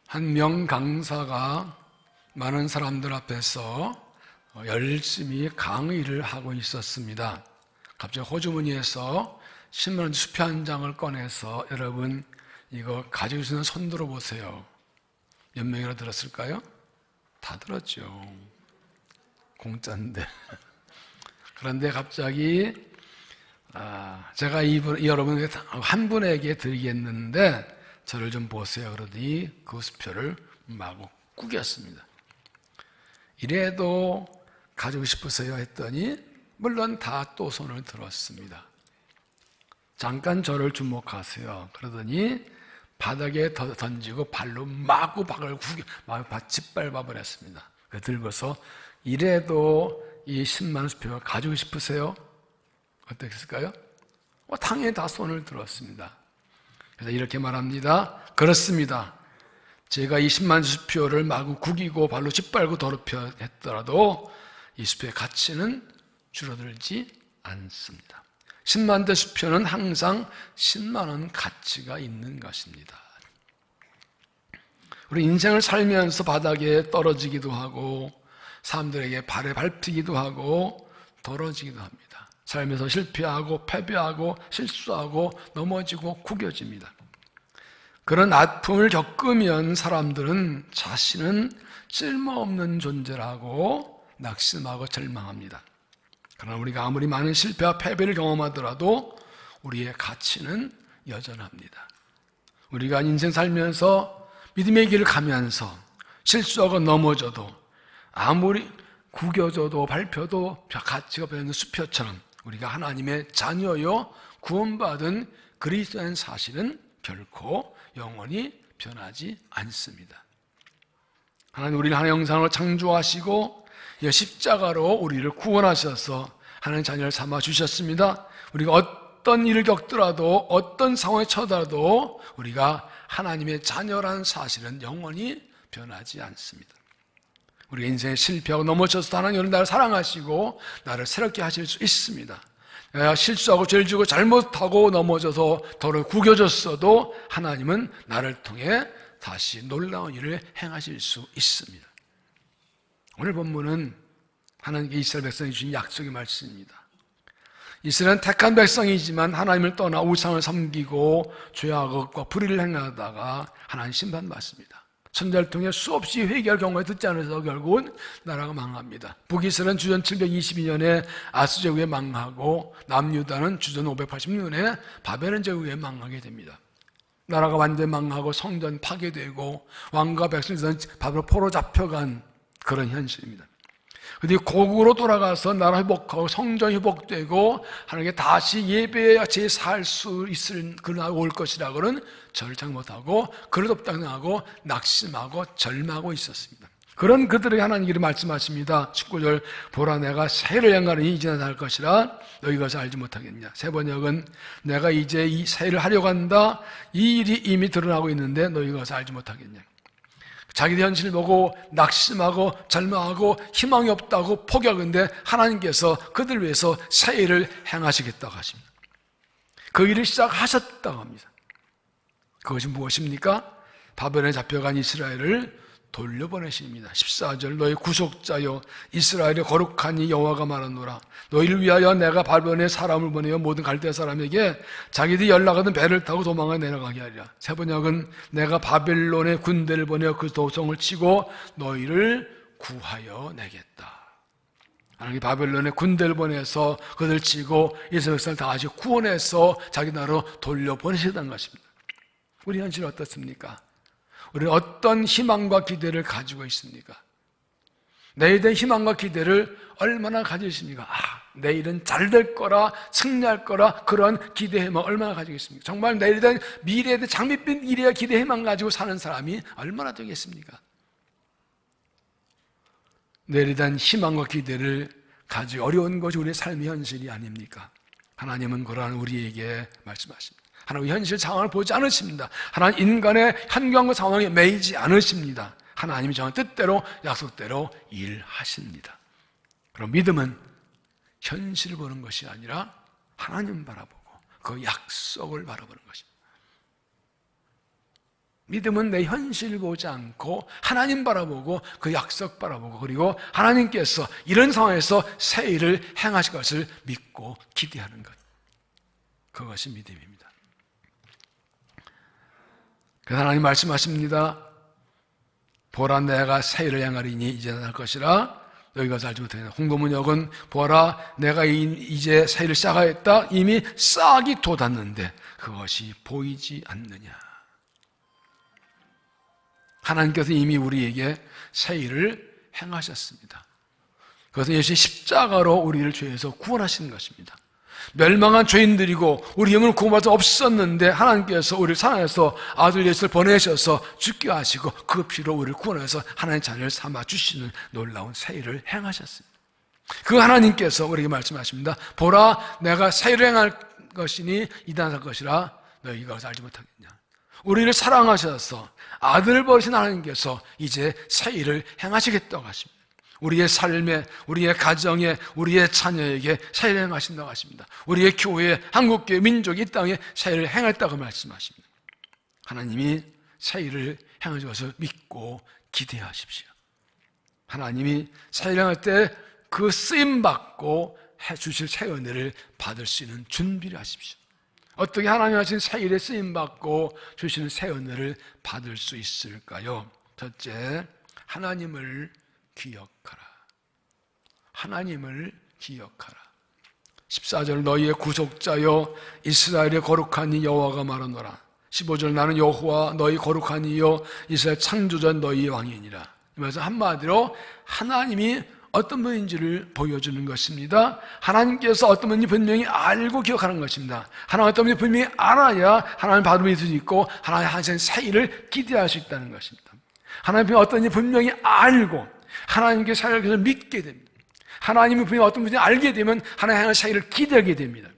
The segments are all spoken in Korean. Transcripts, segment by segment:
한 명 강사가 많은 사람들 앞에서 열심히 강의를 하고 있었습니다. 갑자기 호주머니에서 신문 수표 한 장을 꺼내서 여러분 이거 가지고 있는 손 들어보세요. 몇 명이나 들었을까요? 다 들었죠. 공짜인데. 그런데 갑자기 제가 여러분 한 분에게 드리겠는데 저를 좀 보세요. 그러더니 그 수표를 마구 구겼습니다. 이래도 가지고 싶으세요 했더니 물론 다 또 손을 들었습니다. 잠깐 저를 주목하세요. 그러더니 바닥에 던지고 발로 마구 박을 짓밟아 버렸습니다. 들고서 이래도 이 10만 수표 가지고 싶으세요? 어떻겠을까요? 당연히 다 손을 들었습니다. 그래서 이렇게 말합니다. 그렇습니다. 제가 이 10만 수표를 마구 구기고 발로 짓밟고 더럽혀 했더라도 이 수표의 가치는 줄어들지 않습니다. 10만 대 수표는 항상 10만 원 가치가 있는 것입니다. 우리 인생을 살면서 바닥에 떨어지기도 하고 사람들에게 발에 밟히기도 하고 더러지기도 합니다. 삶에서 실패하고 패배하고 실수하고 넘어지고 구겨집니다. 그런 아픔을 겪으면 사람들은 자신은 쓸모없는 존재라고 낙심하고 절망합니다. 그러나 우리가 아무리 많은 실패와 패배를 경험하더라도 우리의 가치는 여전합니다. 우리가 인생 살면서 믿음의 길을 가면서 실수하고 넘어져도 아무리 구겨져도 밟혀도 가치가 변하는 수표처럼 우리가 하나님의 자녀요 구원받은 그리스도인 사실은 결코 영원히 변하지 않습니다. 하나님 우리를 하나님의 형상으로 창조하시고 십자가로 우리를 구원하셔서 하나님의 자녀를 삼아 주셨습니다. 우리가 어떤 일을 겪더라도 어떤 상황에 처하더라도 우리가 하나님의 자녀라는 사실은 영원히 변하지 않습니다. 우리 인생에 실패하고 넘어져서 하나님은 나를 사랑하시고 나를 새롭게 하실 수 있습니다. 내가 실수하고 죄를 지고 잘못하고 넘어져서 더러 구겨졌어도 하나님은 나를 통해 다시 놀라운 일을 행하실 수 있습니다. 오늘 본문은 하나님께 이스라엘 백성이 주신 약속의 말씀입니다. 이스라엘은 택한 백성이지만 하나님을 떠나 우상을 섬기고 죄악과 불의를 행하다가 하나님 심판받습니다. 선지자를 통해 수없이 회개할 경우에 듣지 않아서 결국은 나라가 망합니다. 북이스라엘은 주전 722년에 아스 제국에 망하고 남유다는 주전 586년에 바벨론 제국에 망하게 됩니다. 나라가 완전히 망하고 성전 파괴되고 왕과 백성들은 바벨론 포로 잡혀간 그런 현실입니다. 그런데 고국으로 돌아가서 나라 회복하고 성전 회복되고 하나님께 다시 예배에 제사할 수 있을 그날 올 것이라고는 절장 못하고 그릇없당하고 낙심하고 절망하고 있었습니다. 그런 그들에게 하나님께서 말씀하십니다. 19절 보라 내가 새를 행하리니 이제 날 것이라 너희 것을 알지 못하겠냐. 새 번역은 내가 이제 이 새를 하려고 한다. 이 일이 이미 드러나고 있는데 너희 것을 알지 못하겠냐. 자기들 현실을 보고 낙심하고 절망하고 희망이 없다고 포기하는데 하나님께서 그들 위해서 새 일을 행하시겠다고 하십니다. 그 일을 시작하셨다고 합니다. 그것이 무엇입니까? 바벨론에 잡혀간 이스라엘을 돌려보내십니다. 14절 너희 구속자여 이스라엘의 거룩하니 여호와가 말하노라. 너희를 위하여 내가 바벨론에 사람을 보내어 모든 갈대아 사람에게 자기들이 연락하던 배를 타고 도망하 내려가게 하리라. 새 번역은 내가 바벨론에 군대를 보내어 그 도성을 치고 너희를 구하여 내겠다. 하나님이 바벨론에 군대를 보내서 그들 치고 이스라엘 백성을 다시 구원해서 자기 나라로 돌려보내시다는 것입니다. 우리 현실은 어떻습니까? 우리는 어떤 희망과 기대를 가지고 있습니까? 내일에 대한 희망과 기대를 얼마나 가지십니까? 내일은 잘 될 거라, 승리할 거라, 그런 기대, 희망 얼마나 가지고 있습니까? 정말 내일에 대한 미래에 대한 장밋빛 미래의 기대, 희망 가지고 사는 사람이 얼마나 되겠습니까? 내일에 대한 희망과 기대를 가지고 어려운 것이 우리의 삶의 현실이 아닙니까? 하나님은 그러한 우리에게 말씀하십니다. 하나님 현실 상황을 보지 않으십니다. 하나님 인간의 환경과 상황에 매이지 않으십니다. 하나님이 정한 뜻대로 약속대로 일하십니다. 그럼 믿음은 현실을 보는 것이 아니라 하나님 바라보고 그 약속을 바라보는 것입니다. 믿음은 내 현실 보지 않고 하나님 바라보고 그 약속 바라보고 그리고 하나님께서 이런 상황에서 새 일을 행하실 것을 믿고 기대하는 것. 그것이 믿음입니다. 그래서 하나님 말씀하십니다. 보라 내가 새 일을 행하리니 이제 날 것이라 너희가 알지 못하느냐. 홍도문역은 보라 내가 이제 새 일을 시작하였다. 이미 싹이 돋았는데 그것이 보이지 않느냐. 하나님께서 이미 우리에게 새 일을 행하셨습니다. 그것은 예수의 십자가로 우리를 죄에서 구원하시는 것입니다. 멸망한 죄인들이고 우리 영을 구원받을 수 없었는데 하나님께서 우리를 사랑해서 아들 예수를 보내셔서 죽게 하시고 그 피로 우리를 구원해서 하나님의 자녀를 삼아주시는 놀라운 새 일을 행하셨습니다. 그 하나님께서 우리에게 말씀하십니다. 보라 내가 새 일을 행할 것이니 이단할 것이라 너희가 그것을 알지 못하겠냐. 우리를 사랑하셔서 아들을 버리신 하나님께서 이제 새 일을 행하시겠다고 하십니다. 우리의 삶에, 우리의 가정에, 우리의 자녀에게 새 일을 행하신다고 하십니다. 우리의 교회, 한국교회, 민족이 이 땅에 새 일을 행했다고 말씀하십니다. 하나님이 새 일을 행하실 것을 믿고 기대하십시오. 하나님이 새 일을 행할 때 그 쓰임받고 해주실 새 은혜를 받을 수 있는 준비를 하십시오. 어떻게 하나님 하신 새 일에 쓰임받고 주시는 새 은혜를 받을 수 있을까요? 첫째, 하나님을 기억하라. 하나님을 기억하라. 14절 너희의 구속자여 이스라엘의 거룩한 이 여호와가 말하노라. 15절 나는 여호와 너희 거룩한 이여 이스라엘 창조자 너희의 왕이니라. 그래서 한마디로 하나님이 어떤 분인지를 보여주는 것입니다. 하나님께서 어떤 분인지 분명히 알고 기억하는 것입니다. 하나님 어떤 분인지 분명히 알아야 하나님 받을 수 있고 하나님 하신 새 일을 기대할 수 있다는 것입니다. 하나님이 어떤 분인지 분명히 알고 하나님께 사역을 믿게 됩니다. 하나님이 분명히 어떤 분인지 알게 되면 하나님의 사역을 기대하게 됩니다.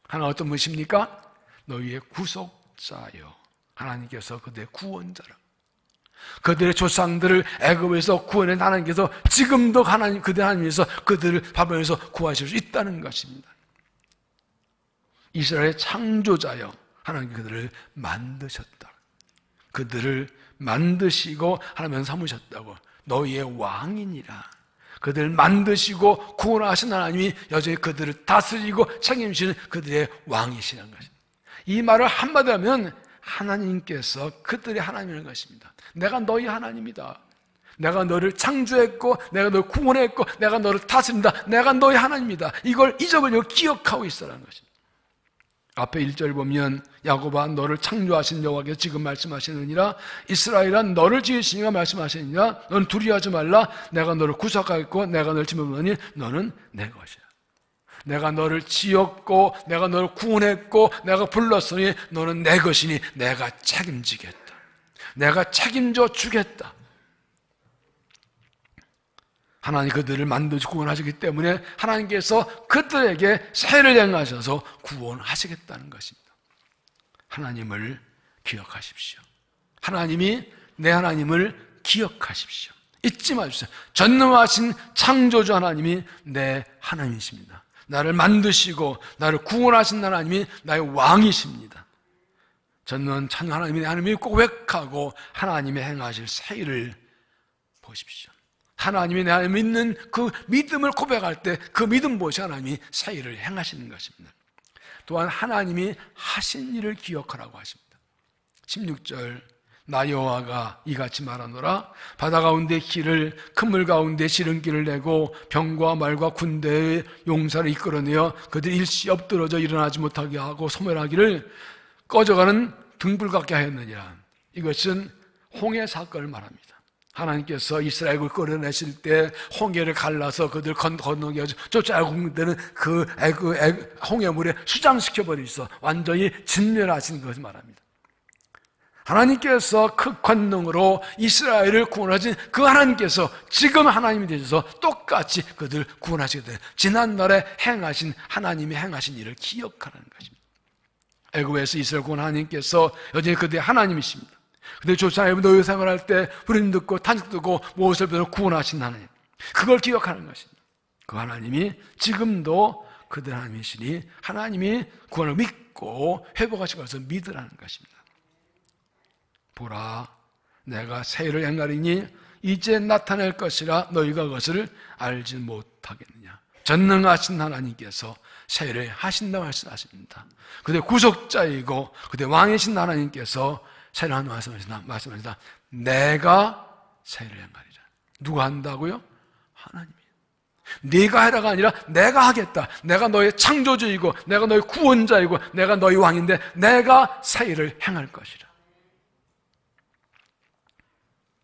하나님 어떤 분이십니까? 너희의 구속자여. 하나님께서 그들의 구원자라. 그들의 조상들을 애굽에서 구원해 하나님께서 지금도 하나님 그들 하나님께서 그들을 바벨에서 구하실 수 있다는 것입니다. 이스라엘의 창조자여 하나님 그들을 만드셨다. 그들을 만드시고 하나님 삼으셨다고. 너희의 왕이니라. 그들을 만드시고 구원하신 하나님이 여전히 그들을 다스리고 책임지는 그들의 왕이시라는 것입니다. 이 말을 한마디로 하면 하나님께서 그들의 하나님이라는 것입니다. 내가 너희 하나님이다. 내가 너를 창조했고 내가 너를 구원했고 내가 너를 다스린다. 내가 너희 하나님이다. 이걸 잊어버리고 기억하고 있어라는 것입니다. 앞에 1절 보면 야곱아 너를 창조하신 여호와께서 지금 말씀하시느니라. 이스라엘아 너를 지으시니가 말씀하시느니라. 너는 두려워하지 말라. 내가 너를 구속하였고 내가 너를 지으노니 너는 내 것이야. 내가 너를 지었고 내가 너를 구원했고 내가 불렀으니 너는 내 것이니 내가 책임지겠다. 내가 책임져 주겠다. 하나님 그들을 만드시고 구원하시기 때문에 하나님께서 그들에게 새를 행하셔서 구원하시겠다는 것입니다. 하나님을 기억하십시오. 하나님이 내 하나님을 기억하십시오. 잊지 마십시오. 전능하신 창조주 하나님이 내 하나님이십니다. 나를 만드시고 나를 구원하신 하나님이 나의 왕이십니다. 저는 참 하나님의 하나님이 고백하고 하나님의 행하실 새 일을 보십시오. 하나님이 내 하나님 믿는 그 믿음을 고백할 때 그 믿음 보시 하나님이 새 일을 행하시는 것입니다. 또한 하나님이 하신 일을 기억하라고 하십니다. 16절 나 여호와가 이같이 말하노라. 바다 가운데 길을 큰 물 가운데 지름길을 내고 병과 말과 군대의 용사를 이끌어내어 그들이 일시 엎드러져 일어나지 못하게 하고 소멸하기를 꺼져가는 등불 같게 하였느니라. 이것은 홍해 사건을 말합니다. 하나님께서 이스라엘을 끌어내실 때 홍해를 갈라서 그들 건너게 하죠. 쫓아가고 있는 그 홍해물에 수장시켜버리셔서 완전히 진멸하신 것을 말합니다. 하나님께서 그 권능으로 이스라엘을 구원하신 그 하나님께서 지금 하나님이 되셔서 똑같이 그들 구원하시게 돼요. 지난날에 행하신 하나님이 행하신 일을 기억하라는 것입니다. 애굽에서 이스라엘 구원 하나님께서 여전히 그들의 하나님이십니다. 그들 조상의 노예 생활할 때 부름 듣고 탄식 듣고 모습을 배워 구원하신 하나님, 그걸 기억하는 것입니다. 그 하나님이 지금도 그들 하나님이시니 하나님이 구원을 믿고 회복하실 것을 믿으라는 것입니다. 보라, 내가 새 일을 행하리니 이제 나타낼 것이라 너희가 그것을 알지 못하겠느냐. 전능하신 하나님께서 새 일을 하신다고 말씀하십니다. 그대 구속자이고 그대 왕이신 하나님께서 새 일을 한다고 말씀하십니다. 내가 새 일을 행하리라. 누가 한다고요? 하나님이. 네가 해라가 아니라 내가 하겠다. 내가 너의 창조주이고 내가 너의 구원자이고 내가 너의 왕인데 내가 새 일을 행할 것이라.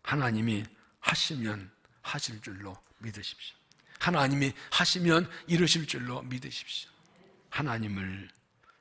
하나님이 하시면 하실 줄로 믿으십시오. 하나님이 하시면 이루실 줄로 믿으십시오. 하나님을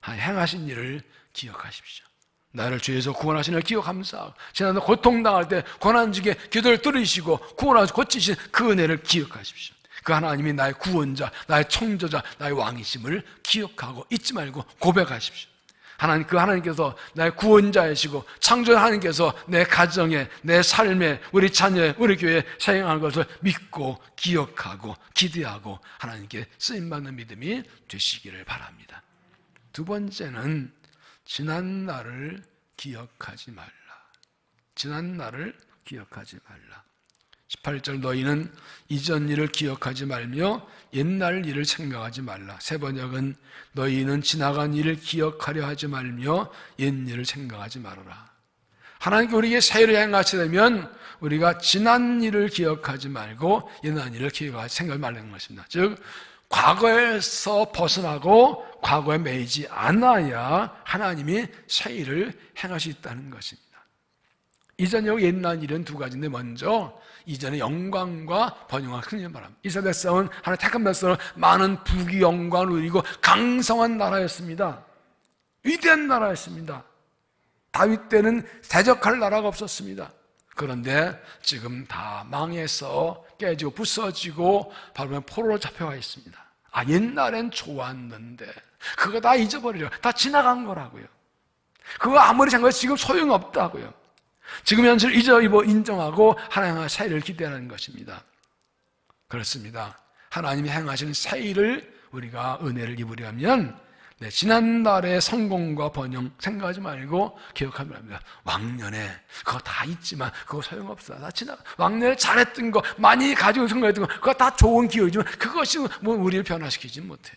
행하신 일을 기억하십시오. 나를 죄에서 구원하신 을 기억하면서 지난해 고통당할 때 고난중에 기도를 들으시고 구원하시고 고치신 그 은혜를 기억하십시오. 그 하나님이 나의 구원자, 나의 청조자, 나의 왕이심을 기억하고 잊지 말고 고백하십시오. 하나님, 그 하나님께서 나의 구원자이시고 창조자 하나님께서 내 가정에, 내 삶에, 우리 자녀에, 우리 교회에 사용하는 것을 믿고 기억하고 기대하고 하나님께 쓰임받는 믿음이 되시기를 바랍니다. 두 번째는 지난 날을 기억하지 말라. 지난 날을 기억하지 말라. 18절 너희는 이전 일을 기억하지 말며 옛날 일을 생각하지 말라. 세 번역은 너희는 지나간 일을 기억하려 하지 말며 옛 일을 생각하지 말아라. 하나님께 우리에게 새 일을 행하시려면 우리가 지난 일을 기억하지 말고 옛날 일을 기억하지 생각하지 말라는 것입니다. 즉 과거에서 벗어나고 과거에 매이지 않아야 하나님이 새 일을 행할 수 있다는 것입니다. 이전이고 옛날 일은 두 가지인데 먼저 이전의 영광과 번영과 큰 일을 말합니다. 이스라엘 백성은 하나님 택한 백성은 많은 부귀 영광을 누리고 강성한 나라였습니다. 위대한 나라였습니다. 다윗 때는 대적할 나라가 없었습니다. 그런데 지금 다 망해서 깨지고 부서지고 바로 포로로 잡혀가 있습니다. 옛날엔 좋았는데 그거 다 잊어버리려. 다 지나간 거라고요. 그거 아무리 생각해도 지금 소용없다고요. 지금 현실을 인정하고 하나님의 새 일을 기대하는 것입니다. 그렇습니다. 하나님이 행하시는 새 일을 우리가 은혜를 입으려면 지난날의 성공과 번영 생각하지 말고 기억하면 합니다. 왕년에 그거 다 있지만 그거 소용없어. 다 지나가. 왕년에 잘했던 거 많이 가지고 성공했던 거 그거 다 좋은 기억이지만 그것이 뭐 우리를 변화시키지 못해.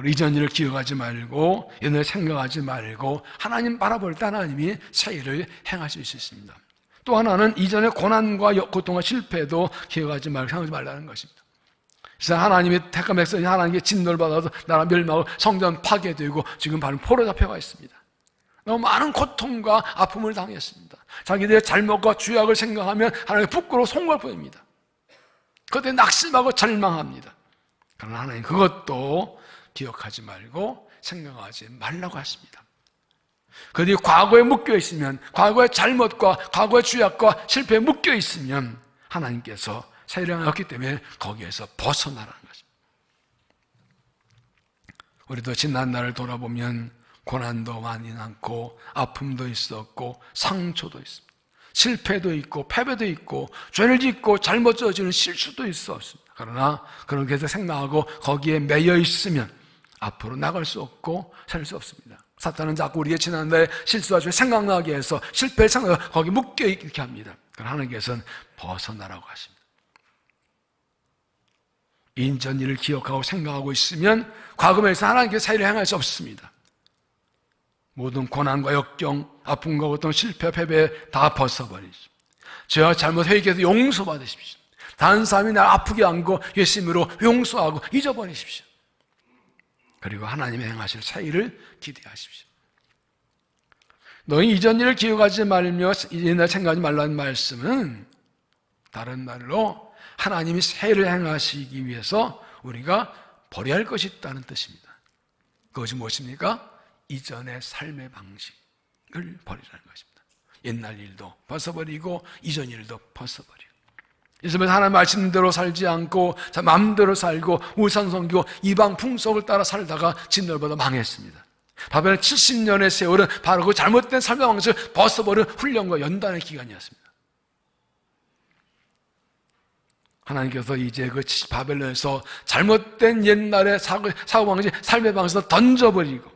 이전 일을 기억하지 말고 옛날 생각하지 말고 하나님 바라볼 때 하나님이 새 일을 행하실 수 있습니다. 또 하나는 이전의 고난과 고통과 실패도 기억하지 말고 생각하지 말라는 것입니다. 그래서 하나님의 택한 백성이 하나님께 진노를 받아서 나라 멸망하고 성전 파괴되고 지금 바로 포로 잡혀가 있습니다. 너무 많은 고통과 아픔을 당했습니다. 자기들의 잘못과 죄악을 생각하면 하나님 부끄러워 송구할 뿐입니다. 그때 낙심하고 절망합니다. 그러나 하나님 그것도 기억하지 말고 생각하지 말라고 하십니다. 그들이 과거에 묶여 있으면, 과거의 잘못과 과거의 죄악과 실패에 묶여 있으면 하나님께서 새 일을 행하였기 때문에 거기에서 벗어나라는 것입니다. 우리도 지난 날을 돌아보면 고난도 많이 많고 아픔도 있었고 상처도 있습니다. 실패도 있고 패배도 있고 죄를 짓고 잘못 저지르는 실수도 있었습니다. 그러나 그렇게 해서 생각하고 거기에 매여 있으면 앞으로 나갈 수 없고 살 수 없습니다. 사탄은 자꾸 우리의 지난날의 실수와 죄 생각나게 해서 실패를 생각하고 거기 묶여 있게 합니다. 그러나 하나님께서는 벗어나라고 하십니다. 인전 일을 기억하고 생각하고 있으면 과거에서 하나님께서 새 일을 행할 수 없습니다. 모든 고난과 역경, 아픔과 고통, 실패, 패배 다 벗어버리십시오. 죄와 잘못 회개해서 용서받으십시오. 다른 사람이 날 아프게 한 거 예수님으로 용서하고 잊어버리십시오. 그리고 하나님의 행하실 새 일을 기대하십시오. 너희 이전 일을 기억하지 말며 옛날 생각하지 말라는 말씀은 다른 말로 하나님이 새 일을 행하시기 위해서 우리가 버려야 할 것이 있다는 뜻입니다. 그것이 무엇입니까? 이전의 삶의 방식을 버리라는 것입니다. 옛날 일도 벗어버리고 이전 일도 벗어버리고 이스라엘 하나님 말씀대로 살지 않고 마음대로 살고 우상 섬기고 이방 풍속을 따라 살다가 진노를 받아 망했습니다. 바벨론 70년의 세월은 바로 그 잘못된 삶의 방식을 벗어버린 훈련과 연단의 기간이었습니다. 하나님께서 이제 그 바벨론에서 잘못된 옛날의 사고방식, 삶의 방식을 던져버리고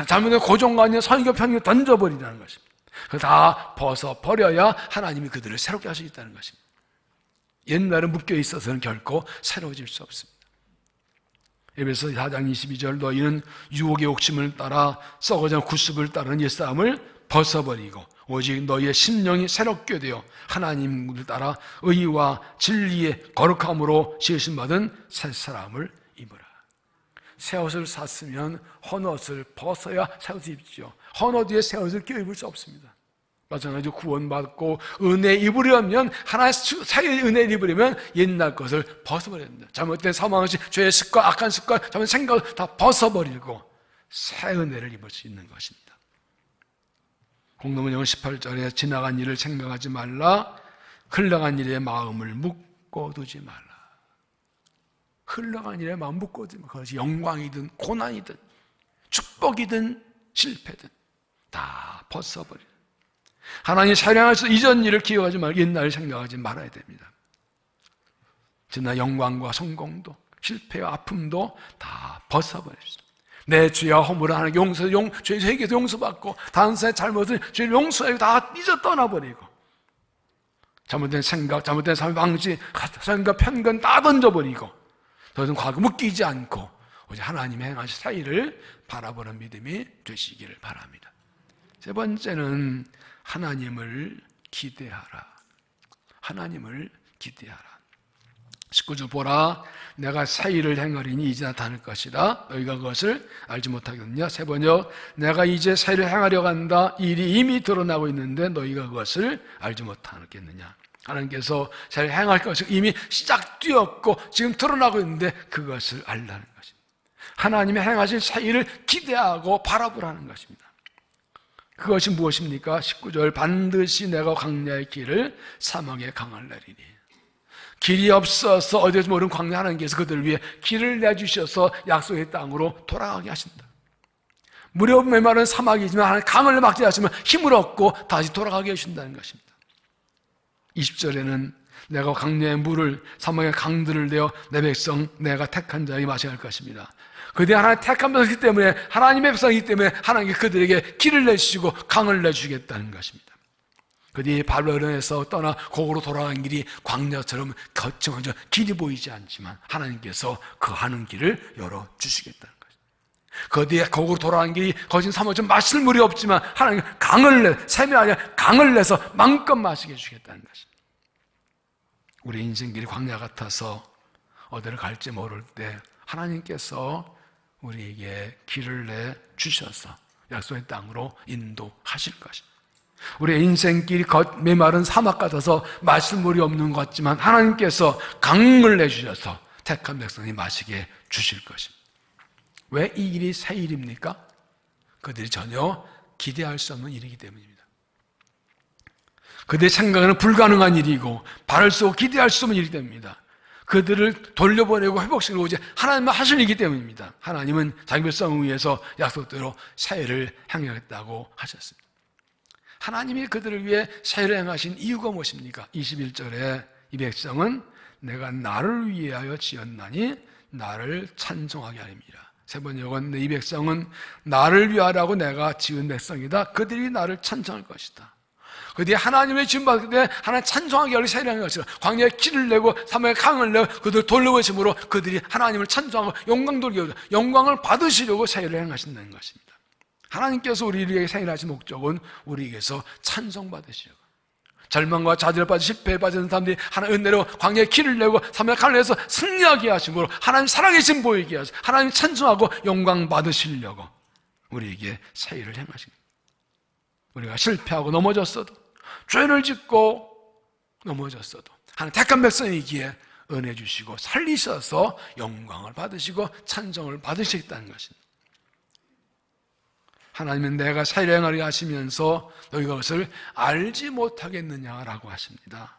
잘못된 고정관념, 선교, 편견 던져버리라는 것입니다. 그거 다 벗어버려야 하나님이 그들을 새롭게 할 수 있다는 것입니다. 옛날에 묶여 있어서는 결코 새로워질 수 없습니다. 에베소 4장 22절 너희는 유혹의 욕심을 따라 썩어진 구습을 따르는 옛사람을 벗어버리고 오직 너희의 심령이 새롭게 되어 하나님을 따라 의와 진리의 거룩함으로 지으심받은 새사람을 입으라. 새 옷을 샀으면 헌 옷을 벗어야 새 옷을 입죠. 헌 옷 위에 새 옷을 껴입을 수 없습니다. 마찬가지로 구원받고 은혜 입으려면 하나의 새의 은혜를 입으려면 옛날 것을 벗어버려야 됩니다. 잘못된 사망의식, 죄의 습관, 악한 습관, 잘못된 생각을 다 벗어버리고 새 은혜를 입을 수 있는 것입니다. 공동문형 18절에 지나간 일을 생각하지 말라, 흘러간 일에 마음을 묶어두지 말라. 흘러간 일에 마음 묶어두지 말라. 그것이 영광이든 고난이든 축복이든 실패든 다 벗어버려. 하나님 사랑하셔서 이전 일을 기억하지 말고 옛날을 생각하지 말아야 됩니다. 지난 영광과 성공도 실패와 아픔도 다 벗어버립시다. 내 죄와 허물을 하나님께 죄에서 회개해서 용서받고 다른 사람의 잘못을 죄를 용서하고 다 잊어 떠나버리고 잘못된 생각, 잘못된 삶의 방식, 생각, 편견 다 던져버리고 더 이상 과거 묶이지 않고 오직 하나님의 행하신 사이를 바라보는 믿음이 되시기를 바랍니다. 세 번째는 하나님을 기대하라. 하나님을 기대하라. 19절 보라, 내가 새 일을 행하리니 이제 나타날 것이다. 너희가 그것을 알지 못하겠느냐. 세 번역, 내가 이제 새 일을 행하려고 한다. 일이 이미 드러나고 있는데 너희가 그것을 알지 못하겠느냐. 하나님께서 새 일을 행할 것이 이미 시작되었고 지금 드러나고 있는데 그것을 알라는 것입니다. 하나님의 행하실 새 일을 기대하고 바라보라는 것입니다. 그것이 무엇입니까? 19절, 반드시 내가 광야의 길을 사막에 강을 내리니. 길이 없어서 어디에서 모르는 광야 하나님께서 그들을 위해 길을 내주셔서 약속의 땅으로 돌아가게 하신다. 물이 메마른 사막이지만 하나님 강을 막지 하시면 힘을 얻고 다시 돌아가게 해주신다는 것입니다. 20절에는 내가 광야의 물을 사막의 강들을 내어 내 백성 내가 택한 자에게 마시게 할 것입니다. 그들이 하나님 택한 백성이기 때문에 하나님의 백성이기 때문에 하나님께 그들에게 길을 내주시고 강을 내주시겠다는 것입니다. 그들이 바벨론에서 떠나 고국으로 돌아간 길이 광야처럼 거창하죠. 길이 보이지 않지만 하나님께서 그 하는 길을 열어주시겠다는 것입니다. 그들이 고국으로 돌아간 길이 거진 사막처럼 마실 물이 없지만 하나님 강을 내, 샘이 아니라 강을 내서 마음껏 마시게 해주겠다는 것입니다. 우리 인생길이 광야 같아서 어디를 갈지 모를 때 하나님께서 우리에게 길을 내 주셔서 약속의 땅으로 인도하실 것입니다. 우리의 인생길이 메마른 사막 같아서 마실 물이 없는 것 같지만 하나님께서 강을 내주셔서 택한 백성이 마시게 주실 것입니다. 왜 이 일이 새 일입니까? 그들이 전혀 기대할 수 없는 일이기 때문입니다. 그들의 생각에는 불가능한 일이고 바랄 수 없고 기대할 수 없는 일이기 때문입니다. 그들을 돌려보내고 회복시키고 오직 하나님만 하실 일이기 때문입니다. 하나님은 자기 백성을 위해서 약속대로 새 일을 행하겠다고 하셨습니다. 하나님이 그들을 위해 새 일을 행하신 이유가 무엇입니까? 21절에 이 백성은 내가 나를 위하여 지었나니 나를 찬송하게 하lim이라. 세 번역은 이 백성은 나를 위하라고 내가 지은 백성이다. 그들이 나를 찬송할 것이다. 그들이 하나님의 지음받을 때 하나님 찬송하게 하려 세례하는 것이라. 광야에 길을 내고 사막에 강을 내고 그들을 돌려보심으로 그들이 하나님을 찬송하고 영광 돌리고 영광을 받으시려고 세례를 행하신다는 것입니다. 하나님께서 우리에게 세례하신 목적은 우리에게서 찬송받으시려고, 절망과 좌절에 빠져 실패에 빠지는 사람들이 하나님 은혜로 광야에 길을 내고 사막에 강을 내서 승리하게 하심으로 하나님 살아계신 보이게 하시고 하나님 찬송하고 영광 받으시려고 우리에게 세례를 행하십니다. 우리가 실패하고 넘어졌어도 죄를 짓고 넘어졌어도 하나님 택한 백성이기에 은혜 주시고 살리셔서 영광을 받으시고 찬송을 받으시겠다는 것입니다. 하나님은 내가 세례를 행하려 하시면서 너희가 그것을 알지 못하겠느냐라고 하십니다.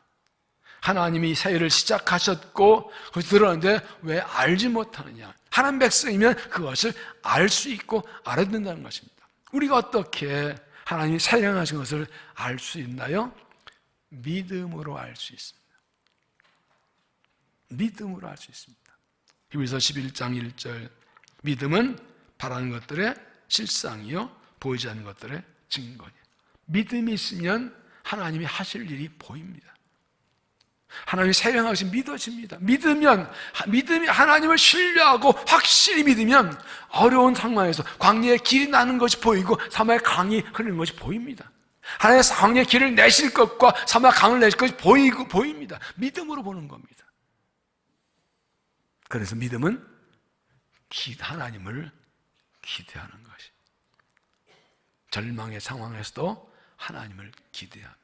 하나님이 세례를 시작하셨고 그것이 들었는데 왜 알지 못하느냐. 하나님 백성이면 그것을 알 수 있고 알아야 된다는 것입니다. 우리가 어떻게 하나님이 사랑하신 것을 알 수 있나요? 믿음으로 알 수 있습니다. 믿음으로 알 수 있습니다. 히브리서 11장 1절, 믿음은 바라는 것들의 실상이요 보이지 않는 것들의 증거냐. 믿음이 있으면 하나님이 하실 일이 보입니다. 하나님이 세례하신 것이 믿어집니다. 믿음이 하나님을 신뢰하고 확실히 믿으면 어려운 상황에서 광야에 길이 나는 것이 보이고 사막에 강이 흐르는 것이 보입니다. 하나님의 광야에 길을 내실 것과 사막에 강을 내실 것이 보입니다. 믿음으로 보는 겁니다. 그래서 믿음은 하나님을 기대하는 것이. 절망의 상황에서도 하나님을 기대합니다.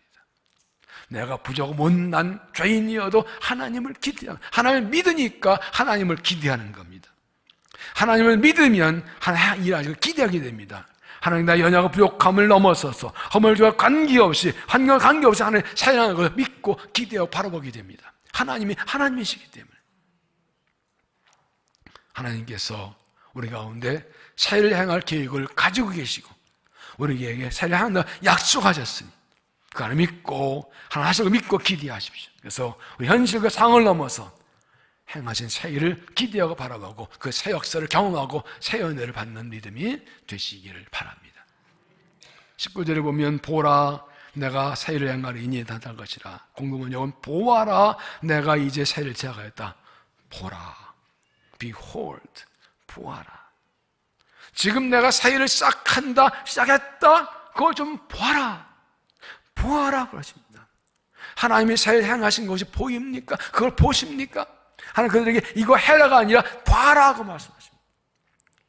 내가 부족하고 못난 죄인이어도 하나님을 기대하는, 하나님을 믿으니까 하나님을 기대하는 겁니다. 하나님을 믿으면 하나님 일하시고 기대하게 됩니다. 하나님 나의 연약과 부족함을 넘어서서 허물과 관계없이 환경과 관계없이 하나님 사랑하는 것을 믿고 기대하고 바라보게 됩니다. 하나님이 하나님이시기 때문에. 하나님께서 우리 가운데 사회를 향할 계획을 가지고 계시고 우리에게 사회를 향한다 약속하셨으니 그 안을 믿고 하나님 하실 걸 믿고 기대하십시오. 그래서 우리 현실과 상을 넘어서 행하신 새 일을 기대하고 바라보고 그 새 역사를 경험하고 새 은혜를 받는 믿음이 되시기를 바랍니다. 19절에 보면 보라 내가 새 일을 행하리니 나타날 것이라. 공동번역은 보아라 내가 이제 새 일을 시작하였다. 보라 Behold 보아라. 지금 내가 새 일을 시작했다. 그걸 좀 보아라. 보아라 그러십니다. 하나님이 새 일을 행하신 것이 보입니까? 그걸 보십니까? 하나님 그들에게 이거 해라가 아니라 봐라고 말씀하십니다.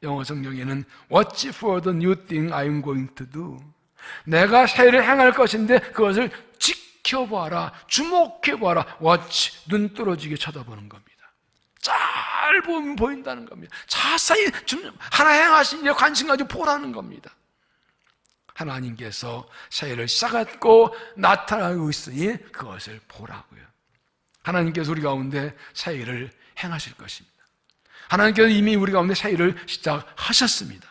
영어 성경에는 Watch for the new thing I'm going to do. 내가 새 일을 행할 것인데 그것을 지켜봐라, 주목해봐라. Watch, 눈 뚫어지게 쳐다보는 겁니다. 잘 보면 보인다는 겁니다. 자세히 하나 행하신 일에 관심 가지고 보라는 겁니다. 하나님께서 새 일을 시작했고 나타나고 있으니 그것을 보라고요. 하나님께서 우리 가운데 새 일을 행하실 것입니다. 하나님께서 이미 우리 가운데 새 일을 시작하셨습니다.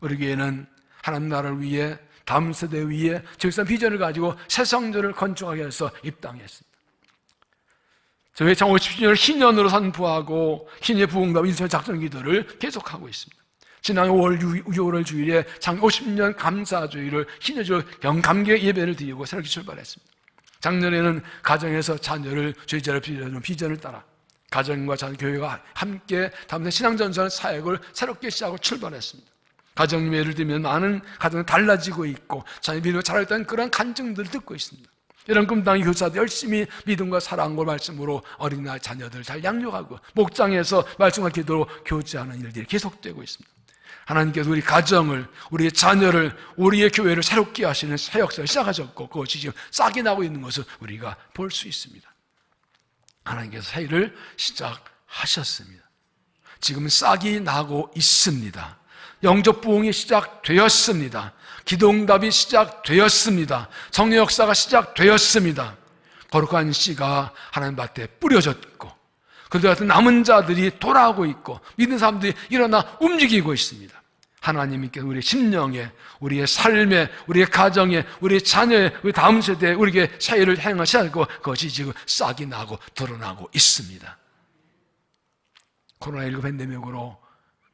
우리 교회는 하나님 나라를 위해 다음 세대 위에 적성한 비전을 가지고 새 성전을 건축하기 위해서 입당했습니다. 저희 50주년을 희년으로 선포하고 희년의 부흥과 인수의 작전 기도를 계속하고 있습니다. 지난 5월 6월 주일에 장 50년 감사주일을 희년주로 경감계 예배를 드리고 새롭게 출발했습니다. 작년에는 가정에서 자녀를 죄자를 비전을 따라 가정과 자녀 교회가 함께 담는 신앙전선 사역을 새롭게 시작하고 출발했습니다. 가정 예를 들면 많은 가정이 달라지고 있고 자녀 믿음을 자라있다는 그런 간증들을 듣고 있습니다. 이런 꿈당의 교사도 열심히 믿음과 사랑과 말씀으로 어린아이 자녀들 잘 양육하고 목장에서 말씀과 기도로 교제하는 일들이 계속되고 있습니다. 하나님께서 우리 가정을, 우리의 자녀를, 우리의 교회를 새롭게 하시는 새 역사를 시작하셨고 그것이 지금 싹이 나고 있는 것을 우리가 볼 수 있습니다. 하나님께서 새 일을 시작하셨습니다. 지금 싹이 나고 있습니다. 영적 부흥이 시작되었습니다. 기도응답이 시작되었습니다. 성령 역사가 시작되었습니다. 거룩한 씨가 하나님 밭에 뿌려졌고 그들 같은 남은 자들이 돌아오고 있고 믿는 사람들이 일어나 움직이고 있습니다. 하나님께 우리의 심령에, 우리의 삶에, 우리의 가정에, 우리의 자녀에, 우리 다음 세대에 우리에게 새 일을 행하시고 그것이 지금 싹이 나고 드러나고 있습니다. 코로나19 팬데믹으로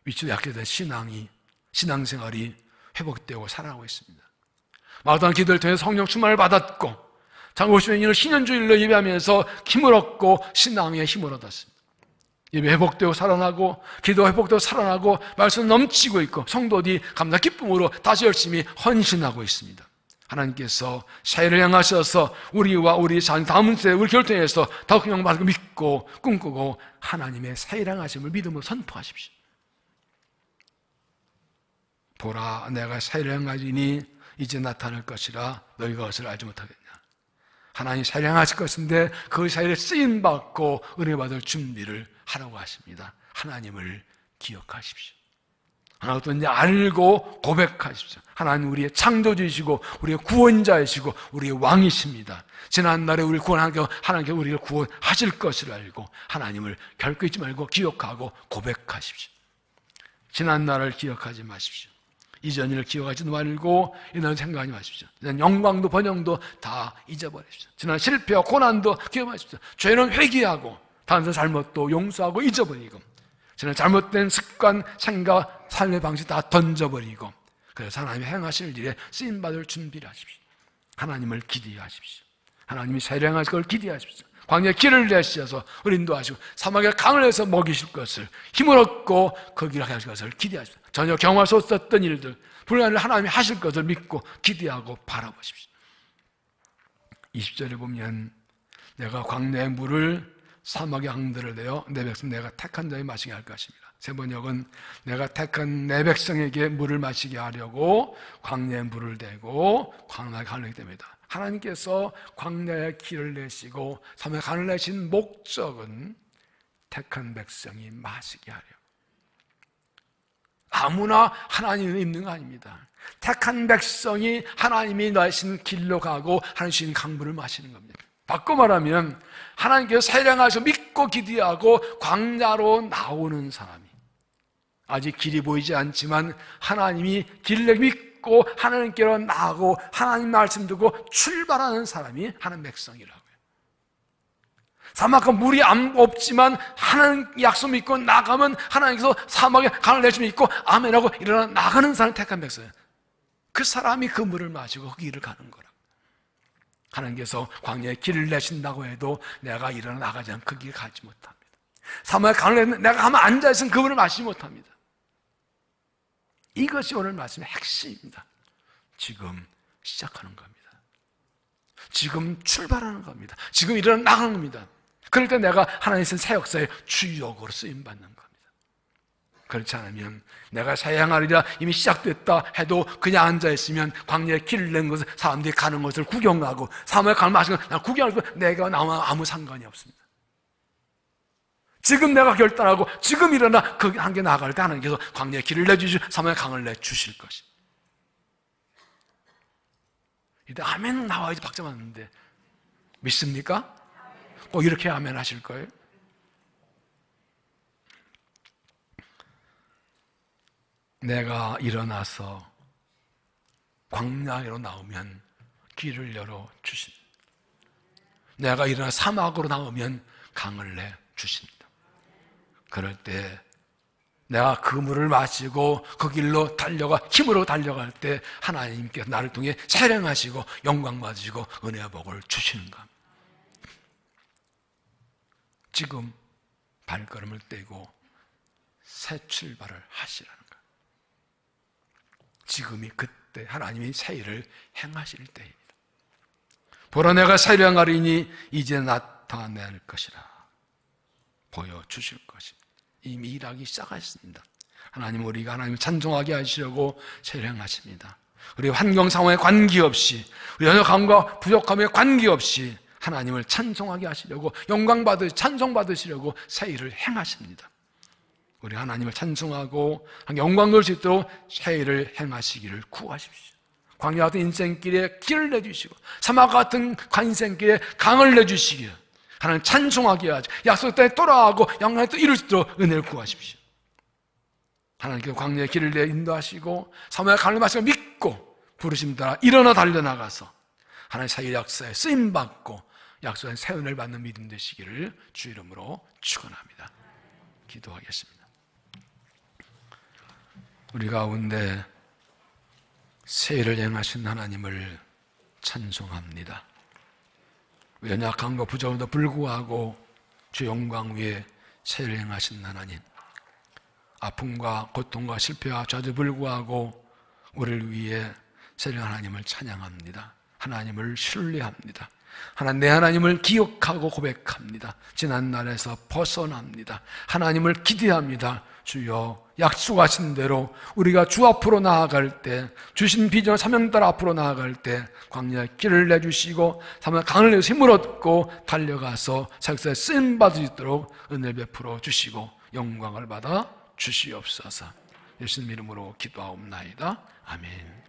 위치도 약해진 신앙생활이 회복되고 살아가고 있습니다. 마땅한 기도를 통해 성령 충만을 받았고 장 50년을 신년주일로 예배하면서 힘을 얻고 신앙에 힘을 얻었습니다. 예배 회복되고 살아나고 기도 회복되고 살아나고 말씀 넘치고 있고 성도들이 감사 기쁨으로 다시 열심히 헌신하고 있습니다. 하나님께서 새 일을 향하셔서 우리와 우리 자녀 다음 세대 우리 결정해서 더욱 영광받고 믿고 꿈꾸고 하나님의 새 일을 향하심을 믿음으로 선포하십시오. 보라 내가 새 일을 행하리니 이제 나타날 것이라 너희가 그것을 알지 못하겠냐. 하나님 새 일을 행하실 것인데 그 새 일에 쓰임받고 은혜 받을 준비를 하라고 하십니다. 하나님을 기억하십시오. 하나님을 알고 고백하십시오. 하나님 우리의 창조주이시고 우리의 구원자이시고 우리의 왕이십니다. 지난날에 우리를 구원하고 하나님께 우리를 구원하실 것을 알고 하나님을 결코 잊지 말고 기억하고 고백하십시오. 지난날을 기억하지 마십시오. 이전 일을 기억하지 말고 이날 생각하지 마십시오. 지난 영광도 번영도 다 잊어버리십시오. 지난 실패와 고난도 기억하십시오. 죄는 회개하고 다른 잘못도 용서하고 잊어버리고 지난 잘못된 습관, 생각, 삶의 방식 다 던져버리고 그래서 하나님이 행하실 일에 쓰임받을 준비를 하십시오. 하나님을 기대하십시오. 하나님이 세례하실 걸 기대하십시오. 광야에 길을 내시어서 우리 인도하시고 사막에 강을 내서 먹이실 것을 힘을 얻고 그 길을 하실 것을 기대하십시오. 전혀 경험할 수 없었던 일들, 불가능을 하나님이 하실 것을 믿고 기대하고 바라보십시오. 20절에 보면 내가 광야의 물을 사막의 강들을 내어 내 백성 내가 택한 자에 마시게 할 것입니다. 세 번역은 내가 택한 내 백성에게 물을 마시게 하려고 광야의 물을 대고 광야의 강을 내기 때문이다. 하나님께서 광야의 길을 내시고 사막의 강을 내신 목적은 택한 백성이 마시게 하려고. 아무나 하나님은 있는 거 아닙니다. 택한 백성이 하나님이 내신 길로 가고 하나님 주신 강물을 마시는 겁니다. 바꿔 말하면 하나님께서 세례하셔서 믿고 기대하고 광야로 나오는 사람이, 아직 길이 보이지 않지만 하나님이 길을 믿고 하나님께로 나가고 하나님 말씀 듣고 출발하는 사람이 하나님 백성이라고요. 사막은 물이 없지만 하나님 약속 믿고 나가면 하나님께서 사막에 강을 내주면 있고 아멘하고 일어나 나가는 사람이 택한 백성이에요. 그 사람이 그 물을 마시고 그 길을 가는 거라고. 하나님께서 광야에 길을 내신다고 해도 내가 일어나 나가지 않으면 그 길을 가지 못합니다. 사막에 강을 내는 내가 가만 앉아있으면 그 물을 마시지 못합니다. 이것이 오늘 말씀의 핵심입니다. 지금 시작하는 겁니다. 지금 출발하는 겁니다. 지금 일어나 나가는 겁니다. 그럴 때 내가 하나님의 새 역사의 주역으로 쓰임받는 겁니다. 그렇지 않으면 내가 새 행하리라 이미 시작됐다 해도 그냥 앉아있으면 광야에 길을 낸 것을 사람들이 가는 것을 구경하고 사막에 가는 마시는 것을 난 구경하고 내가 나와 아무 상관이 없습니다. 지금 내가 결단하고 지금 일어나 그 한계 나아갈 때 하나님께서 광야에 길을 내주시고 사막에 강을 내주실 것입니다. 이때 아멘 나와야지 박자 맞는데 믿습니까? 꼭 이렇게 아멘 하실 거예요? 내가 일어나서 광야로 나오면 길을 열어 주십니다. 내가 일어나 사막으로 나오면 강을 내 주십니다. 그럴 때 내가 그 물을 마시고 그 길로 달려가 힘으로 달려갈 때 하나님께서 나를 통해 세례하시고 영광 받으시고 은혜와 복을 주시는 겁니다. 지금 발걸음을 떼고 새 출발을 하시라는 거예요. 지금이 그때 하나님이 새 일을 행하실 때입니다. 보라 내가 새를 행하리니 이제 나타낼 것이라 보여주실 것입니다. 이미 일하기 시작하셨습니다. 하나님 우리가 하나님을 찬송하게 하시려고 새를 행하십니다. 우리 환경 상황에 관계없이 우리 연약함과 부족함에 관계없이 하나님을 찬송하게 하시려고 영광 찬송 받으시려고 새 일을 행하십니다. 우리 하나님을 찬송하고 영광 돌 수 있도록 새 일을 행하시기를 구하십시오. 광야 같은 인생길에 길을 내주시고 사막 같은 인생길에 강을 내주시기를 하나님 찬송하게 하죠. 약속 땅에 돌아가고 영광에 또 이룰 수 있도록 은혜를 구하십시오. 하나님께서 광야의 길을 내 인도하시고 사막의 강을 마시고 믿고 부르심 따라 일어나 달려나가서 하나님의 새 역사에 쓰임받고 약속한 새 은혜를 받는 믿음 되시기를 주 이름으로 축원합니다. 기도하겠습니다. 우리 가운데 새 일을 행하신 하나님을 찬송합니다. 연약함과 부족함에도 불구하고 주 영광 위에 새 일을 행하신 하나님, 아픔과 고통과 실패와 저주 불구하고 우리를 위해 새 일을 하나님을 찬양합니다. 하나님을 신뢰합니다. 내 하나님을 기억하고 고백합니다. 지난 날에서 벗어납니다. 하나님을 기대합니다. 주여 약속하신 대로 우리가 주 앞으로 나아갈 때 주신 비전 사명 따라 앞으로 나아갈 때 광야에 길을 내주시고 사막 강을 내서 힘을 얻고 달려가서 사역사에 쓰임받을 수 있도록 은혜를 베풀어 주시고 영광을 받아 주시옵소서. 예수님 이름으로 기도하옵나이다. 아멘.